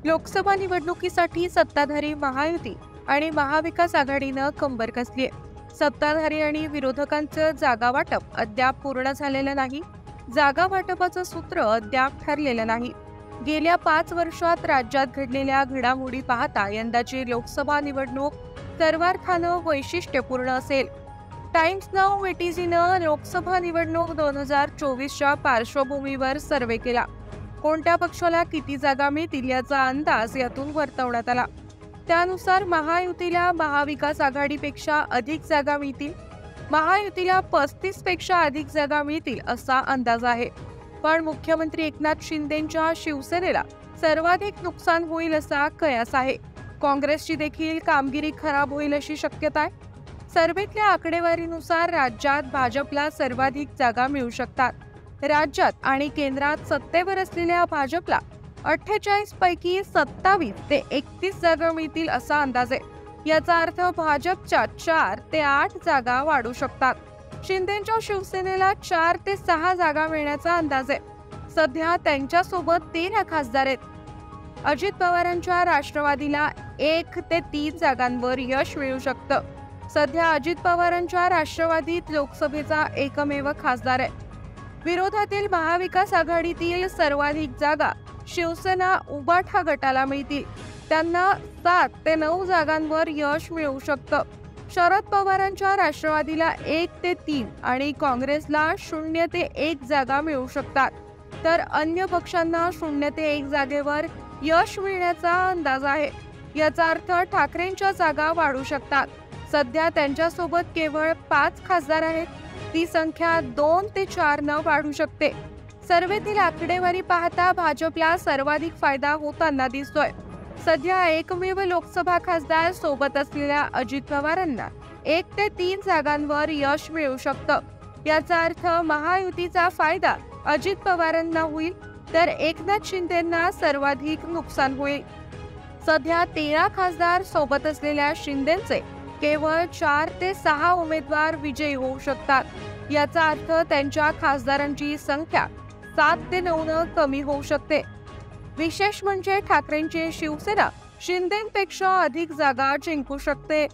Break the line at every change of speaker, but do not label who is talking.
लोकसभा निवडणुकीसाठी सत्ताधारी महायुती आणि महाविकास आघाडीनं कंबर कसली आहे। सत्ताधारी आणि विरोधकांचं जागा वाटप अद्याप पूर्ण झालेलं नाही। जागा वाटपाचं सूत्र अद्याप ठरलेलं नाही। गेल्या 5 वर्षात राज्यात घडलेल्या घडामोडी पाहता यंदाची लोकसभा निवडणूक सर्वार्थानं वैशिष्ट्यपूर्ण असेल। टाइम्स नाऊ वेटीजीनं लोकसभा निवडणूक 2024च्या पार्श्वभूमीवर सर्वे केला। कोणत्या पक्षाला किती जागा मिळतील याचा अंदाज यातून वर्तवण्यात आला। त्यानुसार महायुतीला महाविकास आघाडीपेक्षा अधिक जागा मिळतील। महायुतीला 35 पेक्षा अधिक जागा मिळतील असा अंदाज आहे। पण मुख्यमंत्री एकनाथ शिंदेंच्या शिवसेनेला सर्वाधिक नुकसान होईल असा कयास आहे। काँग्रेसची देखील कामगिरी खराब होईल अशी शक्यता आहे। सर्वेतल्या आकडेवारीनुसार राज्यात भाजपला सर्वाधिक जागा मिळू शकतात। राज्यात आणि केंद्रात सत्तेवर असलेल्या भाजपला 48 पैकी 27 ते 31 जागा मिळतील असा अंदाज आहे। याचा अर्थ भाजपच्या 4 ते 8 जागा वाढू शकतात। शिंदेंच्या शिवसेनेला 4 ते 6 जागा मिळण्याचा अंदाज आहे। सध्या त्यांच्यासोबत 13 खासदार आहेत। अजित पवारांच्या राष्ट्रवादीला 1 ते 3 जागांवर यश मिळू शकतं। सध्या अजित पवारांच्या राष्ट्रवादीत लोकसभेचा एकमेव खासदार आहे। विरोधातील महाविकास आघाडीतील सर्वाधिक जागा शिवसेना उबाठा गटाला मिळतील। त्यांना 7 ते 9 जागांवर यश मिळू शकतं। शरद पवारांच्या राष्ट्रवादीला 1 ते 3 आणि काँग्रेसला 0 ते 1 जागा मिळू शकतात, तर अन्य पक्षांना 0 ते 1 जागेवर यश मिळण्याचा अंदाज आहे। याचा अर्थ ठाकरेंच्या जागा वाढू शकतात। सध्या त्यांच्यासोबत केवळ 5 खासदार आहेत। ती संख्या 2 ते 4 न वाढू शकते। सर्वेतील आकडेवारी पाहता भाजपला सर्वाधिक फायदा होताना दिसतोय। सध्या एकमेव लोकसभा खासदार सोबत असलेल्या अजित पवारांना 1 ते 3 जागांवर यश मिळू शकतं। याचा अर्थ महायुतीचा फायदा अजित पवारांना होईल, तर एकनाथ शिंदेंना सर्वाधिक नुकसान होईल। सध्या 13 खासदार सोबत असलेल्या शिंदेंचे केवळ 4 ते 6 उमेदवार विजयी होऊ शकतात। याचा अर्थ त्यांच्या खासदारांची संख्या 7 ते 9 न कमी होऊ शकते। विशेष म्हणजे ठाकरेंची शिवसेना शिंदेंपेक्षा अधिक जागा जिंकू शकते।